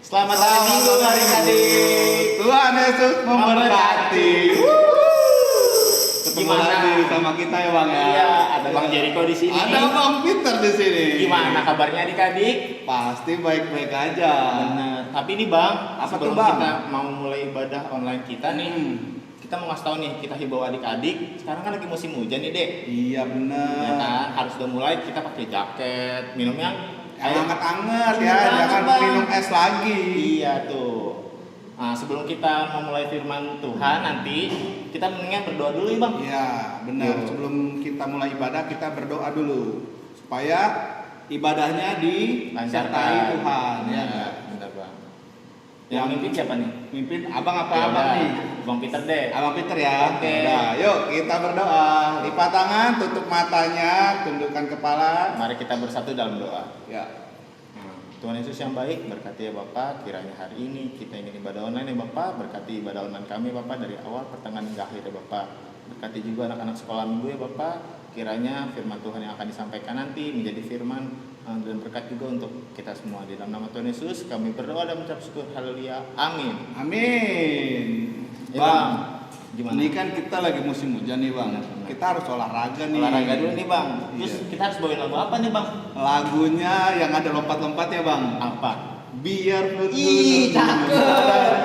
Selamat hari Minggu adik-adik. Tuhan Yesus memberkati. Ketemu Gimana? lagi sama kita ya Bang ya. Iya, ada Bang Jericho di sini. Ada Bang Peter di sini. Gimana kabarnya adik-adik? Pasti baik-baik aja. Benar. Tapi ini Bang, Apa sebelum tuh, Bang? kita mau mulai ibadah online kita nih, kita mau ngasih tahu nih, kita himbau adik-adik. Sekarang kan lagi musim hujan nih, Dek. Iya Ya bener. kan, harus udah mulai kita pakai jaket, minumnya Yang anget-anget ya, Bener banget, jangan Bang. minum es lagi. Iya tuh. Nah, sebelum kita memulai firman Tuhan nanti, kita mendingan berdoa dulu ya Bang. Iya benar. Yo. Sebelum kita mulai ibadah kita berdoa dulu supaya ibadahnya disertai Tuhan. Ya, Ya. benar Bang. Yang mimpin siapa nih? Mimpin abang apa Ya abang udah, nih? Bang Peter deh. Abang Peter ya. Oke. Udah, yuk kita berdoa. Lipat tangan, tutup matanya, tundukkan kepala. Mari kita bersatu dalam doa. Ya. Tuhan Yesus yang baik, berkati ya Bapak, kiranya hari ini kita ingin ibadah online ya Bapak, berkati ibadah online kami Bapak dari awal pertengahan hingga akhir ya Bapak. Berkati juga anak-anak sekolah minggu ya Bapak, kiranya firman Tuhan yang akan disampaikan nanti menjadi firman dan berkat juga untuk kita semua. Di dalam nama Tuhan Yesus kami berdoa dan mengucap syukur, haleluya, amin. Amin. Ya, Bang, gimana? ini kan kita lagi musim hujan nih Bang. Benar. Kita harus olahraga nih. Olahraga dulu nih Bang, terus Iya. kita harus bawain lagu apa nih Bang? Lagunya yang ada lompat-lompatnya Bang. Apa? Biar Ih, cakep.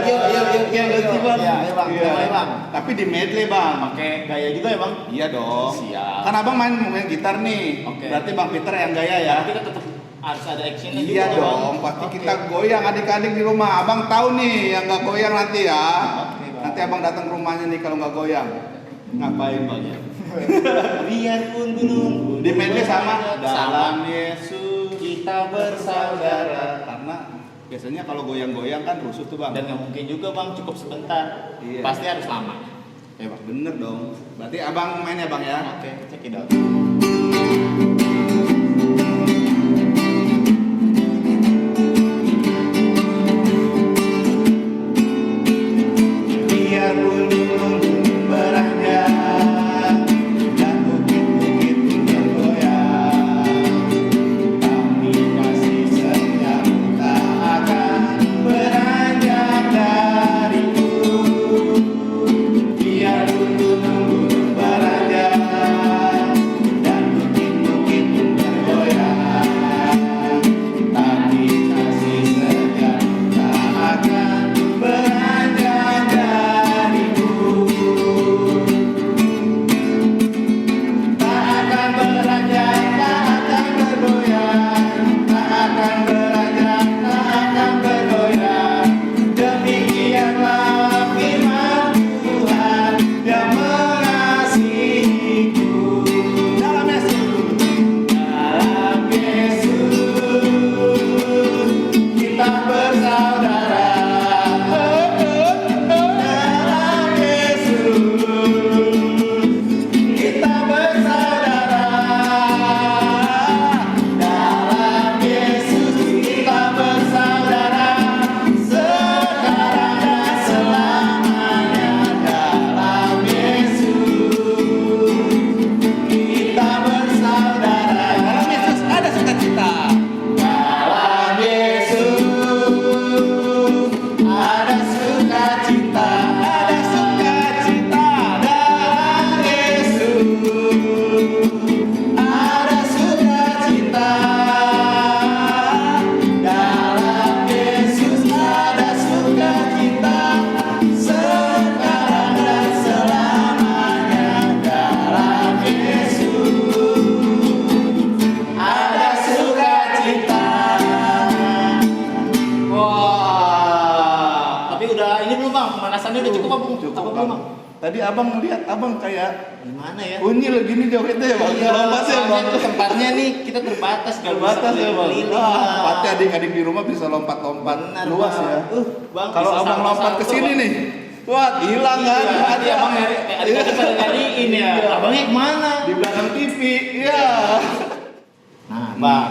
Yuk, yuk, yuk, Iya yuk, sih yuk. Bang. Iya, ayo, Bang. Iya. Mulai, Bang. Tapi di medley Bang. Pakai gaya juga ya Bang? Iya dong. Siap. Kan abang main gitar nih. Oke. Berarti Bang Peter yang gaya ya. Tapi kita tetap harus ada actionnya juga Iya Bang. dong. Pasti Oke. kita goyang adik-adik di rumah. Abang tahu nih yang nggak goyang nanti ya. Oke, Bang. Nanti abang datang ke rumahnya nih kalau nggak goyang. Ngapain Bang ya? Biarpun gunung Di medley sama sama dalam Yesus kita bersaudara. Karena biasanya kalau goyang-goyang kan rusuh tuh Bang. Dan nggak mungkin juga Bang cukup sebentar. Iya. Pasti harus lama. Ya Bang, bener dong. Berarti abang main ya Bang ya. Oke, check it out. Biarpun gunung beranjak dan bukit-bukit bergoyang, tapi kasih setia tak akan beranjak dariku. Biarpun gunung beranjak dan bukit-bukit bergoyang, tapi kasih setia tak akan beranjak dariku. Tak akan beranjak, tak akan bergoyang, tak akan beranjak, tak akan bergoyang. Demikianlah firman Tuhan yang mengasihiku. Dalam Yesus, dalam Yesus kita bersaudara. Dalam Yesus kita bersaudara. Dalam Yesus kita bersaudara. Sekarang dan selamanya. Dalam Yesus kita bersaudara. Dalam Yesus ada sukacita. Dalam Yesus ada sukacita. Ada sukacita. Dalam Yesus ada sukacita. Dalam Yesus ada sukacita. Sekarang dan selamanya. Dalam Yesus ada sukacita. Wah. Tapi udah ini belum Bang? Pemanasannya udah cukup apa? Cukup Apa belum Bang. Bang? Tadi abang lihat abang kayak Gimana ya? unyil gini jogetnya ya Bang. Iya, Lompat ya Bang. soalnya tempatnya nih kita terbatas, nggak bisa Terbatas ya Bang. keliling-keliling, Ah, Bang. pasti adik-adik di rumah bisa lompat-lompat Benar, luas Bang. ya. Bang, Kalau bisa abang lompat ke salto-salto, sini Bang. nih, wah hilang kan? Iya, tadi abang nyari, adik-adik pada nyariin ya. Iya. Abangnya kemana? Di belakang TV. Iya. Nah, Bang,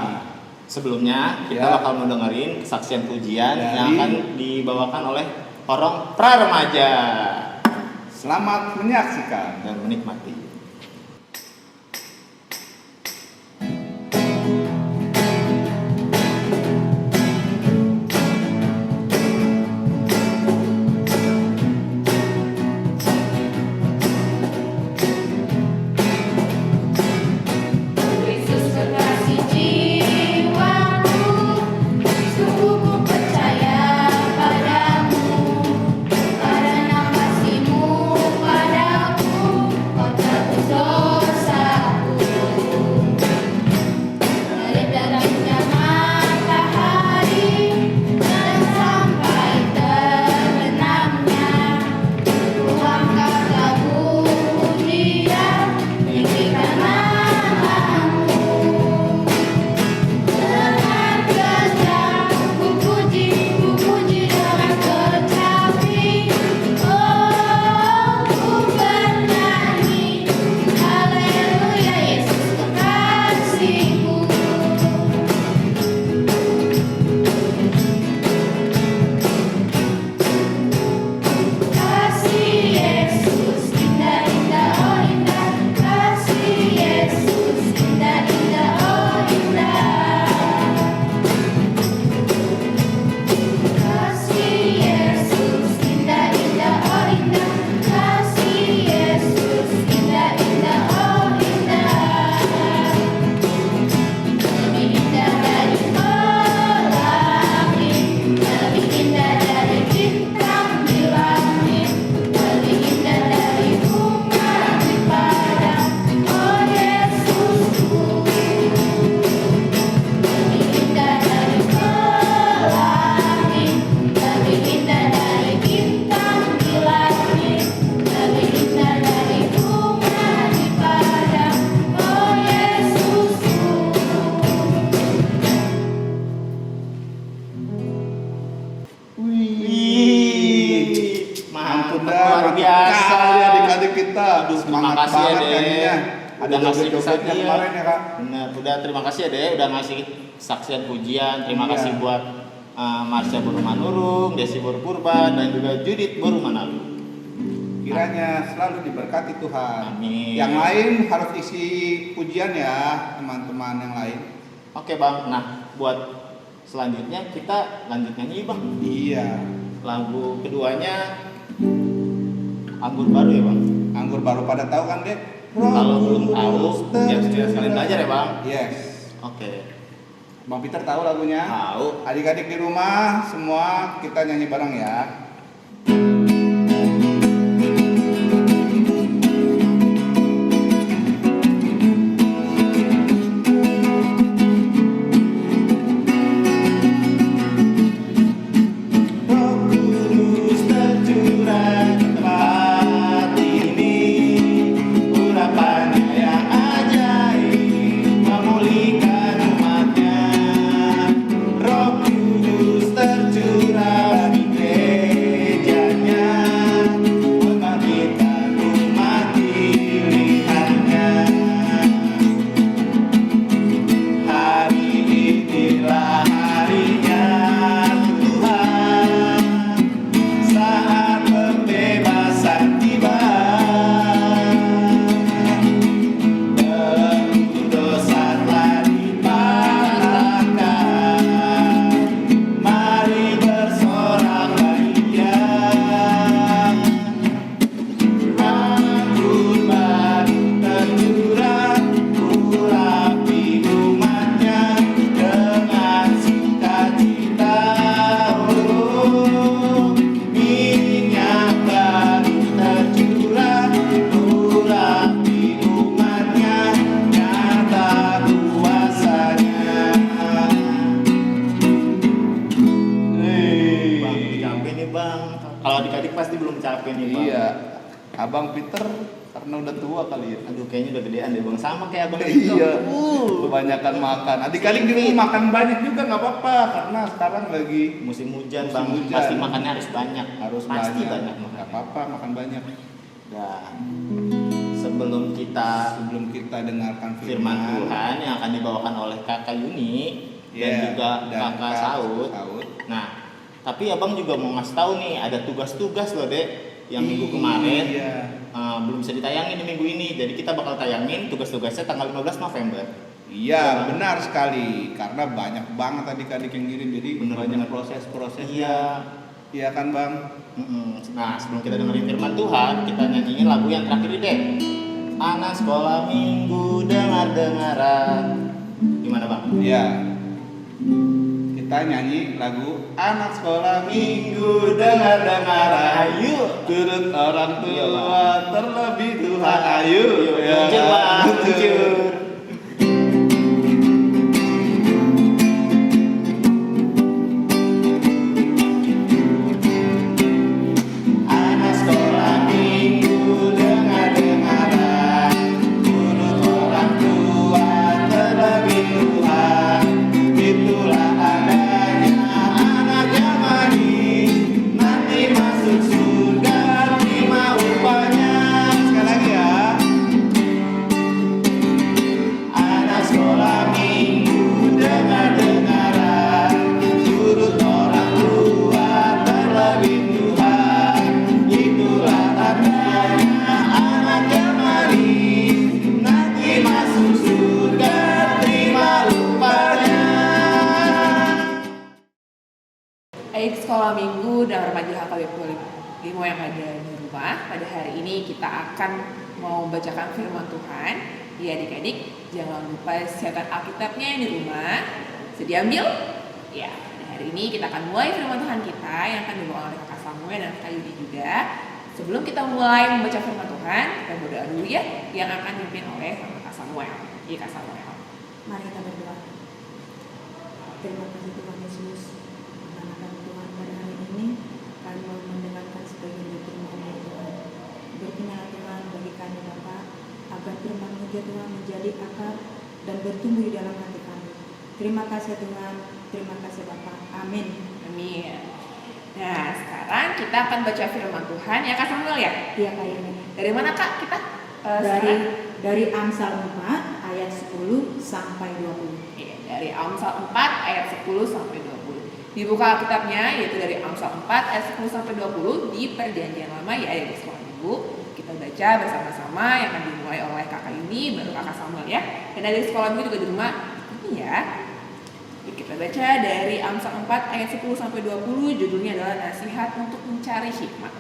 sebelumnya kita Ya. bakal mendengarin kesaksian pujian Dari- yang akan dibawakan oleh orang pra-remaja Selamat menyaksikan. dan menikmati. biasa. Kali adik-adik kita. Aduh, Semangat terima kasih ya, banget Dek. kayaknya. Ada Udah ngasih joget-jogetnya kesaksian. kemarin ya, Kak. Bener, udah terima kasih ya deh, udah ngasih saksian pujian. Terima Iya. kasih buat Marsha Borumanurung, Desi Borupurba, dan juga Judith Borumanalu. Kiranya selalu diberkati Tuhan. Amin. Yang lain harus isi pujian ya, teman-teman yang lain. Oke bang, nah buat selanjutnya kita lanjut nyanyi bang. Iya. Lagu keduanya Anggur Baru ya bang. Anggur baru pada tahu kan, Dek? Kalau belum tahu, ya sekalian belajar ya bang. Yes. Oke. Bang Peter tahu lagunya? Tahu. Adik-adik di rumah semua kita nyanyi bareng ya. Roh Kudus tercurah di tempat ini, urapannya yang ajaib memulihkan umatnya. Roh Kudus tercurah di gerejanya, membangkitkan umat pilihannya. Hari inilah harinya Tuhan, saat pembebasan tiba. Belenggu dosa telah dipatahkan, mari bersorak bahagia. Anggur baru tercurah, urapi umatnya dengan sukacita. Oh, minyak baru tercurah, urapi umatnya, nyata kuasanya. Bang, capek nih bang. Kalau adik-adik pasti belum capek nih bang. Iya, Abang Peter karena udah tua kali ya. Aduh kayaknya udah gedean deh bang. Sama kayak abang Iya, Vito. kebanyakan makan. Adik-adik di rumah makan banyak juga nggak apa-apa karena sekarang lagi Musim hujan Musim bang. hujan. Pasti makannya harus banyak. harus pasti banyak. banyak Nggak makan. apa-apa makan banyak. Dan sebelum kita Sebelum kita dengarkan firman Tuhan yang akan dibawakan oleh kakak Yuni dan Iya, juga dan kakak Kak Saud. Nah, tapi abang juga mau ngasih tahu nih ada tugas-tugas loh dek yang minggu kemarin Iya. belum bisa ditayangin di minggu ini. Jadi kita bakal tayangin tugas-tugasnya tanggal 15 November. Iya, benar sekali. Karena banyak banget adik-adik yang ngirim, jadi Bener, banyak bener. proses-prosesnya. Iya. Iya kan, Bang? Nah, sebelum kita dengerin firman Tuhan, kita nyanyiin lagu yang terakhir deh. Anak sekolah minggu dengar-dengaran. Gimana bang? Iya. Kita nyanyi lagu Anak Sekolah Minggu dengar-dengaran. Ayo. Turut orang Iya, tua, Bang. terlebih Tuhan. Ayo. Ya, Muncul bang, muncul. muncul. Anak sekolah minggu dengar-dengaran, turut orang tua, terlebih Tuhan. Itulah adanya anak yang manis, nanti masuk surga, terima upahnya. Sekali lagi ya. Anak sekolah minggu dengar-dengaran, turut orang tua, terlebih Tuhan. Itulah tandanya anak yang manis, nanti masuk surga, terima upahnya. Adik sekolah minggu dan remaja HKBP Limo yang ada di rumah, pada hari ini kita akan mau membacakan firman Tuhan. Ya adik-adik, jangan lupa siapkan Alkitabnya di rumah. Sedia ambil? Ya, hari ini kita akan mulai firman Tuhan kita yang akan dibawa oleh Kakak Samuel dan Kak Yudi juga. Sebelum kita mulai membaca firman Tuhan, kita berdoa dulu ya, yang akan dipimpin oleh Kakak Samuel. Iya Kak Samuel. Mari kita berdoa. Terima kasih Tuhan Yesus, karena Tuhan pada hari ini kami mau mendengarkan sebagian dari firman-Mu Tuhan. Berkenan Tuhan bagi kami Bapa, agar firman-Mu Tuhan menjadi akar dan bertumbuh di dalam hati kami. Terima kasih Tuhan, terima kasih Bapa. Amin. Amin. Nah, sekarang kita akan baca firman Tuhan ya Kak Samuel ya. Iya Kak ini. Dari mana Kak kita? Dari Amsal 4 ayat 10 sampai 20. Iya, dari Amsal 4 ayat 10 sampai 20. Dibuka Alkitabnya yaitu dari Amsal 4 ayat 10 sampai 20 di Perjanjian Lama ya di sekolah minggu. Kita baca bersama-sama yang akan dimulai oleh Kakak Yuni baru Kakak Samuel ya. Dan dari sekolah minggu juga di rumah ini ya. Jadi kita baca dari Amsal 4 ayat 10 sampai 20, judulnya adalah nasihat untuk mencari hikmat.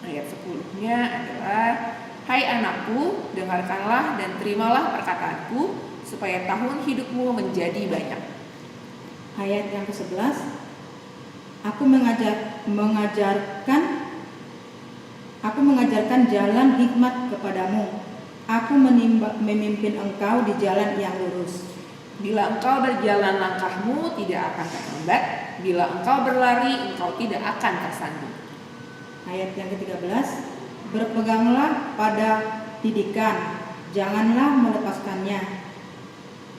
Ayat 10-nya adalah hai anakku, dengarkanlah dan terimalah perkataanku supaya tahun hidupmu menjadi banyak. Ayat yang ke-11, Aku mengajarkan jalan hikmat kepadamu. Aku memimpin engkau di jalan yang lurus. Bila engkau berjalan langkahmu tidak akan terhambat, bila engkau berlari engkau tidak akan tersandung. Ayat yang ke-13, berpeganglah pada didikan, janganlah melepaskannya.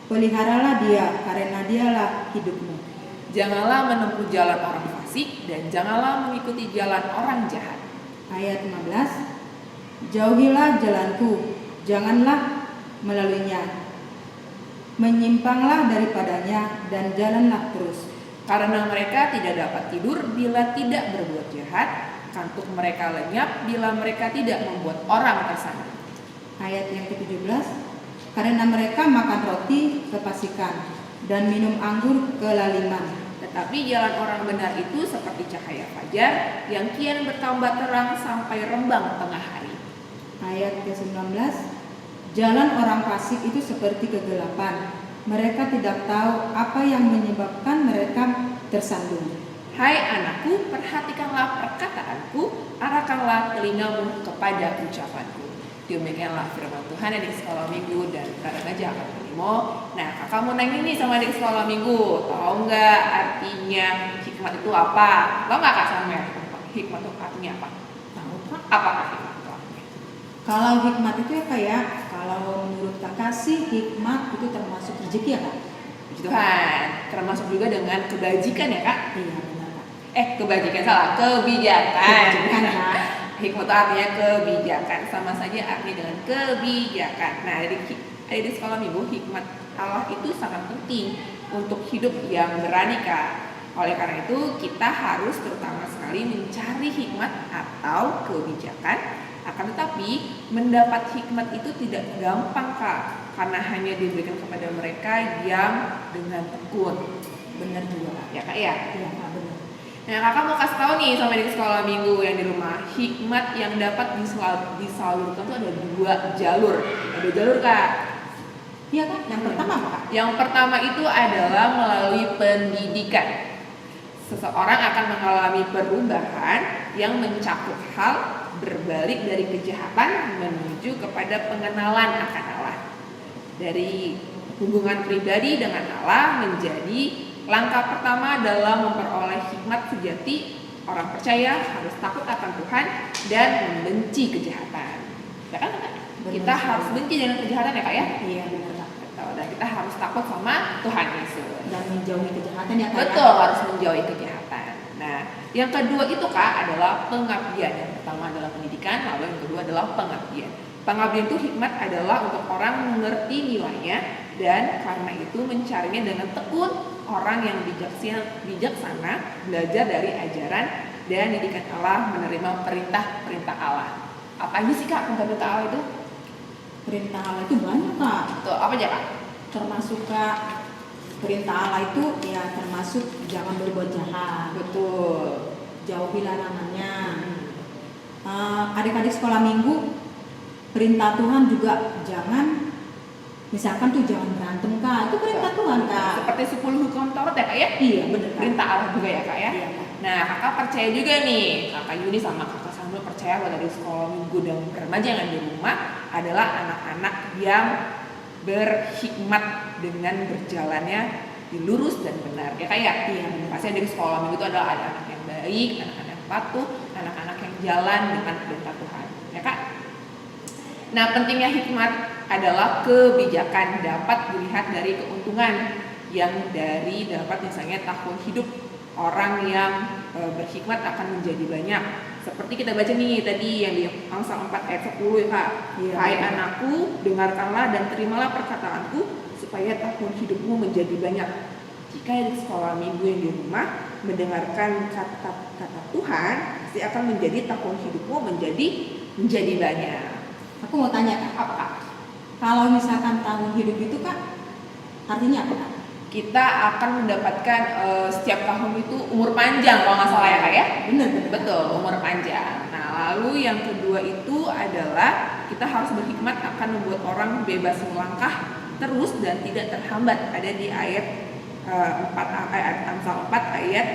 Peliharalah dia, karena dialah hidupmu. Janganlah menempuh jalan orang fasik dan janganlah mengikuti jalan orang jahat. Ayat 15, jauhilah jalanku, janganlah melaluinya. Menyimpanglah daripadanya dan jalanlah terus. Karena mereka tidak dapat tidur bila tidak berbuat jahat, kantuk mereka lenyap bila mereka tidak membuat orang tersandung. Ayat yang ke-17, karena mereka makan roti kefasikan dan minum anggur kelaliman. Tetapi jalan orang benar itu seperti cahaya fajar yang kian bertambah terang sampai rembang tengah hari. Ayat ke-19, jalan orang fasik itu seperti kegelapan. Mereka tidak tahu apa yang menyebabkan mereka tersandung. Hai anakku, perhatikanlah perkataanku, arahkanlah telingamu kepada ucapanku. Demikianlah firman Tuhan yang di sekolah minggu dan Kak Aja akan berimo. Nah, kakak mau nanya nih sama adik sekolah minggu, tahu nggak artinya hikmat itu apa? Tahu nggak Kak Samuel? Hikmat itu artinya apa? Tahu Kak? Apakah hikmat itu artinya? Kalau hikmat itu ya Kak ya, kalau menurut Kakak sih hikmat itu termasuk rezeki ya Kak? Puji Tuhan, termasuk juga dengan kebajikan ya Kak? Iya benar Kak. Kebajikan salah, kebijakan. Kebijakan Kak. Hikmat itu artinya kebijakan, sama saja artinya dengan kebijakan. Nah, di sekolah minggu, hikmat Allah itu sangat penting untuk hidup yang berani Kak. Oleh karena itu, kita harus terutama sekali mencari hikmat atau kebijakan. Akan tetapi, mendapat hikmat itu tidak gampang Kak, karena hanya diberikan kepada mereka yang dengan tekun. Benar juga Kak. Ya Kak ya? Iya Kak benar. Nah, kakak mau kasih tahu nih sama di sekolah minggu yang di rumah, hikmat yang dapat disalurkan itu ada 2 jalur. Ada jalur Kak. Iya Kak. Yang pertama apa Kak? Yang pertama itu adalah melalui pendidikan. Seseorang akan mengalami perubahan yang mencakup hal berbalik dari kejahatan menuju kepada pengenalan akan Allah. Dari hubungan pribadi dengan Allah menjadi langkah pertama adalah memperoleh hikmat sejati. Orang percaya harus takut akan Tuhan dan membenci kejahatan. Ya kan Kak? Kita harus benci dengan kejahatan ya Kak ya? Iya benar Kak. Betul. Dan kita harus takut sama Tuhan Yesus. Dan menjauhi kejahatan ya Kak. Betul, harus menjauhi kejahatan. Nah, yang kedua itu Kak adalah pengabdian. Yang pertama adalah pendidikan, lalu yang kedua adalah pengabdian. Pengabdian itu hikmat adalah untuk orang mengerti nilainya dan karena itu mencarinya dengan tekun. Orang yang bijaksana belajar dari ajaran dan didikan Allah, menerima perintah-perintah Allah. Apa aja sih Kak perintah-perintah Allah itu? Perintah Allah itu banyak Kak. Tuh, apa aja Kak? Termasuk Kak, perintah Allah itu ya termasuk jangan berbuat jahat. Betul. Jauhi larangannya. Adik-adik sekolah minggu, perintah Tuhan juga jangan, misalkan tuh jangan berantem Kak, itu perintah Tuhan Kak. Seperti 10 hukum Taurat ya Kak ya? Iya benar Kak. Perintah Allah juga ya Kak ya? Iya Kak. Nah, kakak percaya juga nih, kakak Yuni sama kakak Samuel percaya bahwa dari sekolah minggu dan remaja yang ada di rumah adalah anak-anak yang berhikmat dengan berjalannya di lurus dan benar. Ya Kak ya? Iya. Pasti dari sekolah minggu itu adalah anak-anak yang baik, anak-anak yang patuh, anak-anak yang jalan dengan perintah Tuhan. Ya Kak? Nah, pentingnya hikmat adalah kebijakan dapat dilihat dari keuntungan yang dari dapat misalnya tahun hidup Orang yang berhikmat akan menjadi banyak. Seperti kita baca nih tadi yang di Amsal 4 ayat 10 ya Kak. Iya. Hai anakku, dengarkanlah dan terimalah perkataanku supaya tahun hidupmu menjadi banyak. Jika di sekolah minggu yang di rumah mendengarkan kata-kata Tuhan, pasti akan menjadi tahun hidupmu menjadi banyak. Aku mau tanya Kak, Apa Kak? kalau misalkan tahun hidup itu Kak, artinya apa Kak? Kita akan mendapatkan setiap tahun itu umur panjang kalau nggak salah ya Kak ya? Benar. Betul, umur panjang. Nah, lalu yang kedua itu adalah kita harus berhikmat akan membuat orang bebas melangkah terus dan tidak terhambat. Ada di ayat 4 Amsal 4 ayat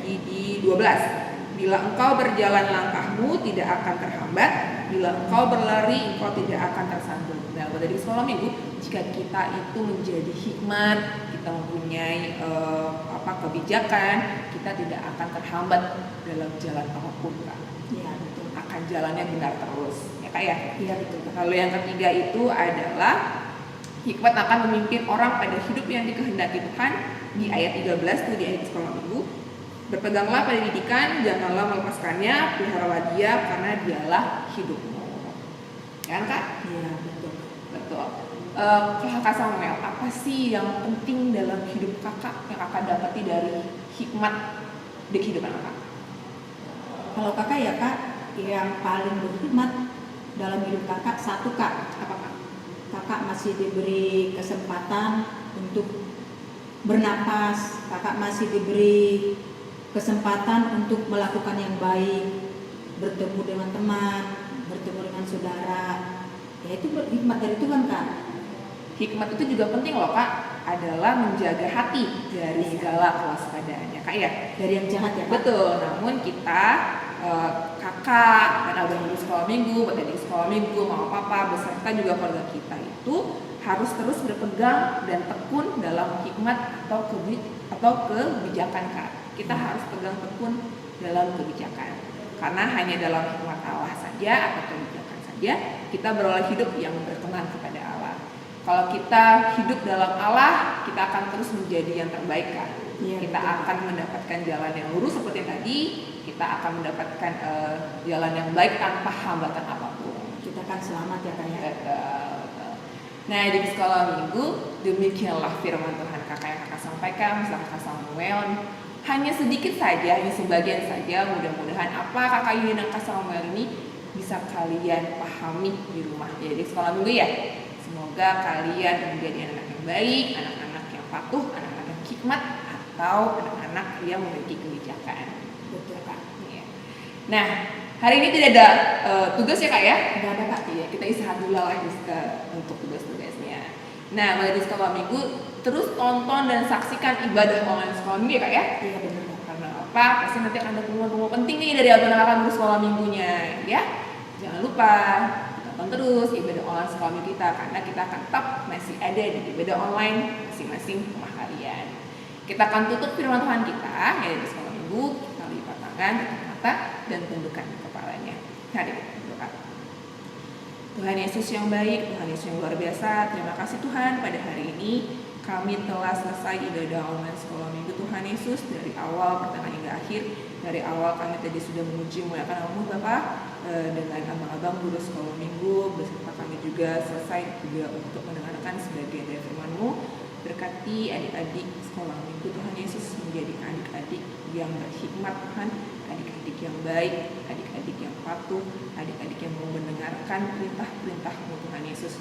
di 12. Bila engkau berjalan langkahmu tidak akan terhambat, bila engkau berlari engkau tidak akan tersandung. Nah, dari sekolah minggu, jika kita itu menjadi hikmat, kita mempunyai kebijakan, kita tidak akan terhambat dalam jalan apapun Kak. Iya betul. Akan jalannya benar terus, ya Kak ya. Iya betul Kak. Lalu yang ketiga itu adalah hikmat akan memimpin orang pada hidup yang dikehendaki Tuhan. Di ayat 13 itu di ayat sekolah minggu. Berpeganglah pada didikan, janganlah melepaskannya, peliharalah dia karena dialah hidupmu. Kan Kak? Iya betul. Betul. Kakak Samuel, apa sih yang penting dalam hidup kakak yang kakak dapati dari hikmat di kehidupan kakak? Kalau Kakak ya Kak, yang paling berhikmat dalam hidup Kakak satu Kak, Apa Kak? Kakak masih diberi kesempatan untuk bernapas, Kakak masih diberi kesempatan untuk melakukan yang baik, bertemu dengan teman, bertemu dengan saudara. Ya itu hikmat dari Tuhan Kak. Hikmat itu juga penting loh Kak, adalah menjaga hati dari segala kewaspadaannya Kak ya. Dari yang jahat ya Kak. Betul, namun kita kakak dan abang di sekolah minggu, buat adik sekolah minggu, mama papa, beserta juga keluarga kita itu harus terus berpegang dan tekun dalam hikmat atau kebijakan Kak. Kita harus pegang tekun dalam kebijakan. Karena hanya dalam hikmat Allah saja atau kebijakan saja kita beroleh hidup yang berkenan kepada Allah. Kalau kita hidup dalam Allah, kita akan terus menjadi yang terbaik Kak. Iya, Kita betul. akan mendapatkan jalan yang lurus seperti tadi. Kita akan mendapatkan jalan yang baik tanpa hambatan apapun. Kita akan selamat ya Kak ya. Betul. Nah, di sekolah minggu demikianlah firman Tuhan kakak yang kakak sampaikan bersama kakak Samuel. Hanya sedikit saja, hanya sebagian saja. Mudah-mudahan apa kakak Yuni dan kakak Samuel ini bisa kalian pahami di rumah. Jadi sekolah minggu ya. Semoga kalian menjadi anak-anak yang baik, anak-anak yang patuh, anak-anak yang hikmat, atau anak-anak yang memiliki kebijakan. Betul Kak. Iya. Nah, hari ini tidak ada tugas ya Kak ya? Enggak ada Kak. Iya, kita istirahat dulu lah untuk tugas-tugasnya. Nah, mulai di sekolah minggu, terus tonton dan saksikan ibadah online sekolah minggu ya Kak ya? Iya benar Kak. Karena apa? Pasti nanti akan ada pengumuman-pengumuman penting nih dari abang-abang guru sekolah minggunya, ya. Jangan lupa tonton terus ibadah online sekolah minggu kita, karena kita akan tetap masih ada di ibadah online masing-masing rumah kalian. Kita akan tutup firman Tuhan kita, yaitu di sekolah minggu. Kita lipat tangan, tutup mata, dan tundukkan kepalanya. Mari kita berdoa. Tuhan Yesus yang baik, Tuhan Yesus yang luar biasa, terima kasih Tuhan pada hari ini kami telah selesai ibadah online sekolah minggu Tuhan Yesus dari awal pertengahan hingga akhir. Dari awal kami tadi sudah memuji muliakan nama-Mu Bapa dengan abang-abang guru sekolah minggu, beserta kami juga selesai juga untuk mendengarkan sebagian dari firman-Mu. Berkati adik-adik sekolah minggu Tuhan Yesus menjadi adik-adik yang berhikmat Tuhan, adik-adik yang baik, adik-adik yang patuh, adik-adik yang mau mendengarkan perintah-perintah-Mu Tuhan Yesus.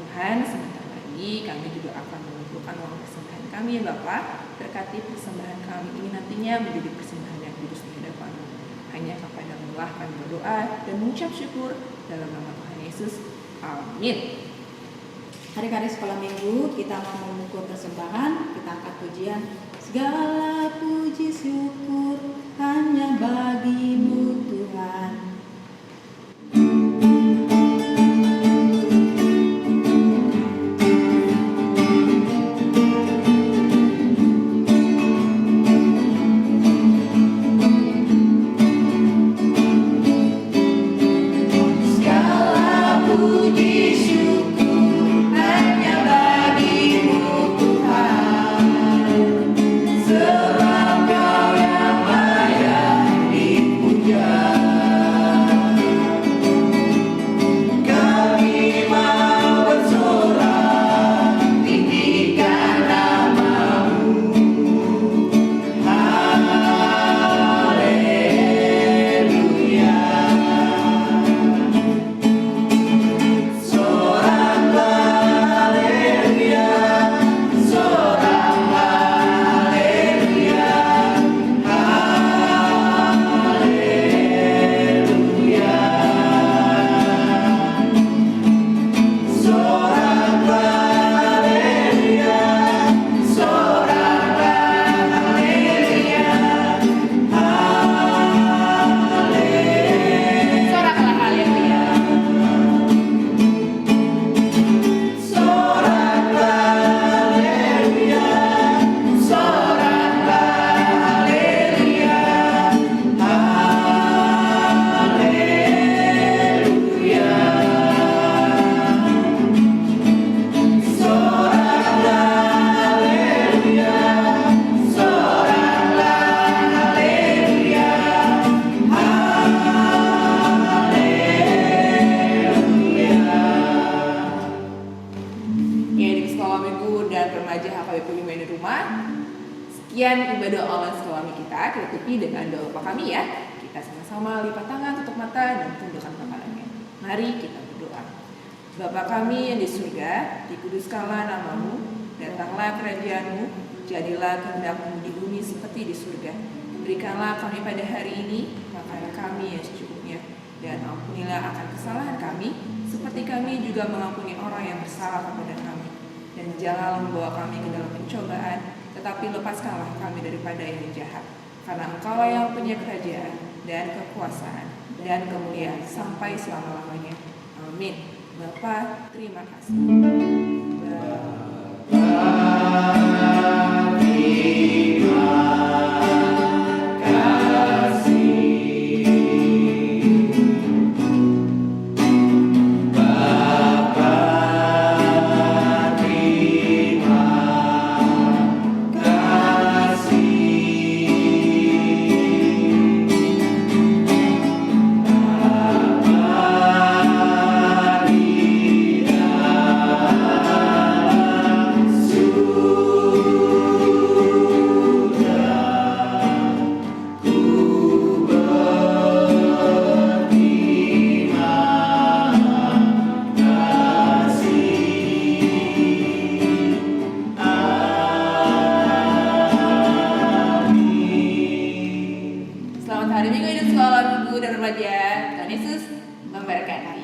Tuhan, sebentar lagi kami juga akan mengumpulkan uang persembahan kami ya Bapak. Berkati persembahan kami ini nantinya menjadi persembahan yang kudus di hadapan-Mu. Hanya kepada-Mu lah kami berdoa dan mengucap syukur dalam nama Tuhan Yesus. Amin. Hari-hari sekolah minggu kita mau mengukur persembahan, kita angkat pujian. Segala puji syukur hanya bagi-Mu Tuhan. Segala puji syukur hanya bagi-Mu Tuhan. Sekian ibadah online sekolah kita tutupi dengan doa Bapa kami ya. Kita sama-sama lipat tangan, tutup mata, dan tundukkan kepalanya. Mari kita berdoa. Bapa kami yang di surga, dikuduskanlah namamu, datanglah kerajaanmu, jadilah kehendak-Mu di bumi seperti di surga. Berikanlah kami pada hari ini makanan kami yang secukupnya, dan ampunilah akan kesalahan kami, seperti kami juga mengampuni orang yang bersalah kepada kami. Dan janganlah membawa kami ke dalam pencobaan, tetapi lepaskanlah kami daripada yang jahat. Karena Engkaulah yang punya kerajaan, dan kekuasaan, dan kemuliaan sampai selama-lamanya. Amin. Bapa, terima kasih. Selamat hari Minggu Hidup Sekolah Minggu dan Remaja. Tuhan Yesus memberkati.